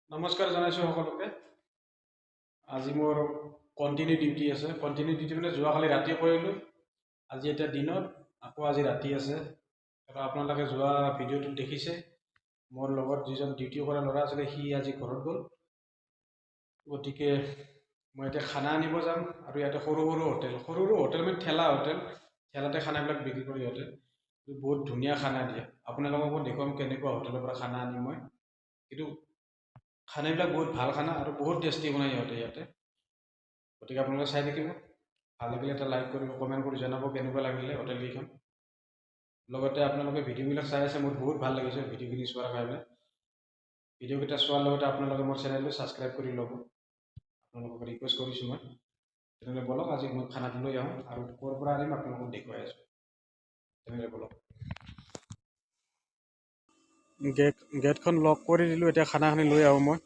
নমস্কাৰ জনাইছোঁ সকলোকে। আজি মোৰ কণ্টিনিউ ডিউটি আছে। কণ্টিনিউ ডিউটি মানে যোৱাকালি ৰাতি কৰিলোঁ, আজি এতিয়া দিনত, আকৌ আজি ৰাতি আছে। আৰু আপোনালোকে যোৱা ভিডিঅ'টোত দেখিছে মোৰ লগত যিজন ডিউটি কৰা ল'ৰা আছিলে সি আজি ঘৰত গ'ল। গতিকে মই এতিয়া খানা আনিব যাম। আৰু ইয়াতে সৰু সৰু হোটেল মানে ঠেলাতে খানাবিলাক বিক্ৰী কৰি সিহঁতে বহুত ধুনীয়া খানা দিয়ে। আপোনালোককো দেখুৱাম কেনেকুৱা হোটেলৰ পৰা খানা আনি মই। কিন্তু খানাবিলাক বহুত ভাল খানা আৰু বহুত টেষ্টি বনায় সিহঁতে ইয়াতে। গতিকে আপোনালোকে চাই থাকিব, ভাল লাগিলে এটা লাইক কৰিব, কমেণ্ট কৰি জনাব কেনেকুৱা লাগিলে হোটেলকেইখন। লগতে আপোনালোকে ভিডিঅ'বিলাক চাই আছে, মোৰ বহুত ভাল লাগিছে ভিডিঅ'খিনি চোৱাৰ কাৰণে। ভিডিঅ'কেইটা চোৱাৰ লগতে আপোনালোকে মোৰ চেনেলটো ছাবস্ক্ৰাইব কৰি ল'ব, আপোনালোকক ৰিকুৱেষ্ট কৰিছোঁ মই। তেনেহ'লে বলক আজি মই খানাটো লৈ আহোঁ আৰু ক'ৰ পৰা আনিম আপোনালোকক দেখুৱাই আছোঁ। তেনেহ'লে বলক। গেটখন লক কৰি দিলোঁ, এতিয়া খানাখিনি লৈ আহোঁ মই,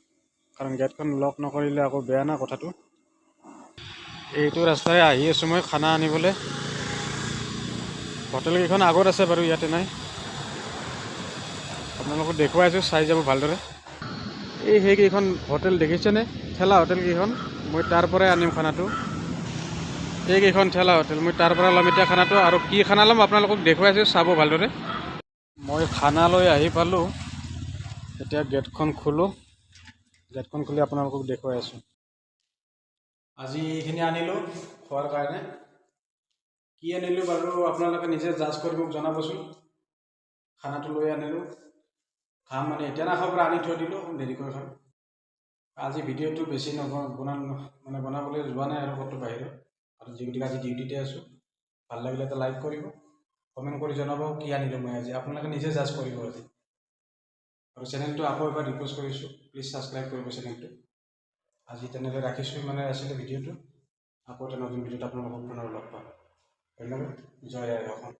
কাৰণ গেটখন লক নকৰিলে আকৌ বেয়া না কথাটো। এইটো ৰাস্তাৰে আহি আছোঁ মই খানা আনিবলৈ। হোটেলকেইখন আগত আছে বাৰু, ইয়াতে নাই। আপোনালোকক দেখুৱাই আছোঁ, চাই যাব ভালদৰে। সেইকেইখন হোটেল দেখিছেনে, ঠেলা হোটেলকেইখন, মই তাৰ পৰাই আনিম খানাটো। এইকেইখন ঠেলা হোটেল, মই তাৰ পৰা ল'ম এতিয়া খানাটো। আৰু কি খানা ল'ম আপোনালোকক দেখুৱাই আছোঁ, চাব ভালদৰে। মই খানা লৈ আহি পালোঁ, এতিয়া গেটখন খোলোঁ। গেটখন খুলি আপোনালোকক দেখুৱাই আছোঁ। আজি এইখিনি আনিলোঁ খোৱাৰ কাৰণে। কি আনিলোঁ বাৰু আপোনালোকে নিজে জাজ কৰি মোক জনাবচোন। খানাটো লৈ আনিলোঁ, খাম মানে এতিয়া নাখাওঁ, পৰা আনি থৈ দিলোঁ, দেৰিকৈ খাম। আজি ভিডিঅ'টো বেছি বনাবলৈ যোৱা নাই আৰু ক'তো বাহিৰত। আৰু যিগতিকে আজি ডিউটিতে আছোঁ। ভাল লাগিলে এটা লাইক কৰিব, কমেণ্ট কৰি জনাব কি আনিলোঁ মই আজি। আপোনালোকে নিজে জাজ কৰিব আজি। আৰু চেনেলটো আকৌ এবাৰ ৰিকুৱেষ্ট কৰিছোঁ, প্লিজ ছাবস্ক্ৰাইব কৰিব চেনেলটো। আজি তেনেহ'লে ৰাখিছোঁ, আছিলে ভিডিঅ'টো। আকৌ এটা নতুন ভিডিঅ'ত আপোনালোকক পুনৰ লগ পাম। ধন্যবাদ। জয় আই অসম।